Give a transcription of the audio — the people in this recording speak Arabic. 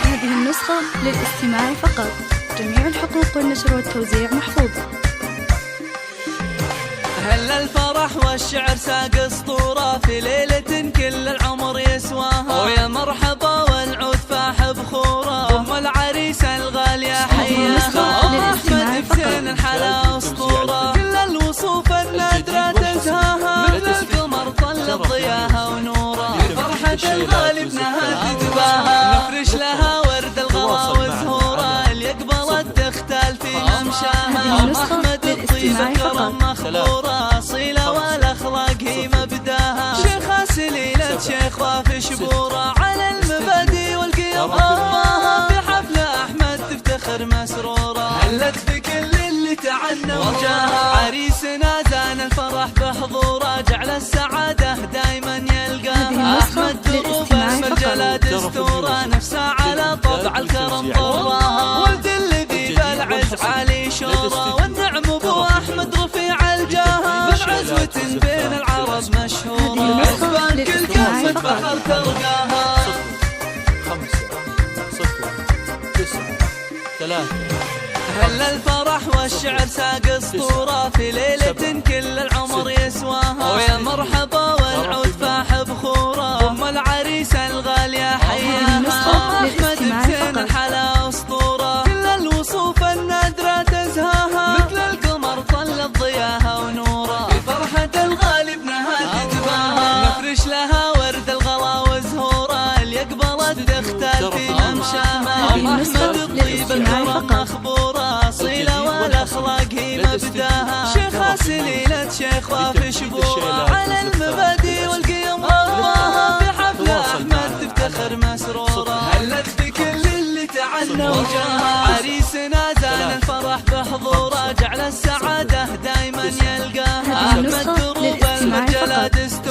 هذه النسخة للاستماع فقط. جميع الحقوق والنشر والتوزيع محفوظة. هل الفرح والشعر ساق اسطورة في ليلة كل العمر يسواها، ويا مرحبا والعود فاح بخوره، ام العريس الغالية حياها، احمد بزين الحلا اسطورة، كل الوصوف النادرة تزهاها، مثل القمر طل ضياها ونوره، فرحة الغالي بنها تتباهى، نفرش لها ورد الغلا وزهوره، اللي قبلت تختال في ممشاها، احمد الطيب كرم مخبوره، اصيله والاخلاق هي مبداها، شيخة سليلة شيخ واف شبوره، على المبادئ والقيم الله، في حفل احمد تفتخر مسروره، هلت بكل اللي تعنى وجاها، عريسنا زان الفرح بحضوره، جعل السعاده دايما يلقاها، احمد دروب المرجله دستوره، نفسه على طبع الكرم طراها، ولد الذي بالعز علي شوره، والنعم ابو احمد رفيع الجاهه، من عزوة بين العرب مشهوره، عزبان كل كاسة بحر ترقاها. 5 0 9 3. هل الفرح والشعر ساق اسطورة في ليلة كل العمر يسواها، ويا مرحبا والعود فاح بخوره، ام العريس الغالية حياها، احمد بزين الحلا اسطورة، كل الوصوف النادرة تزهاها، مثل القمر طل ضياها ونوره، في فرحة الغالي بنها تتباهى، نفرش لها ورد الغلا وزهوره، اللي قبلت تختال في ممشاها، احمد الطيب الكرم مخبوره، اصيله والاخلاق هي مبداها، شيخة سليلة شيخ واف شبوره، على المبادئ والقيم الله، في حفل احمد تفتخر مسروره، هلت بكل اللي تعنى وجاها، عريسنا زان الفرح بحضوره، جعل السعاده دايما يلقاها، احمد دروب المرجله دستوره.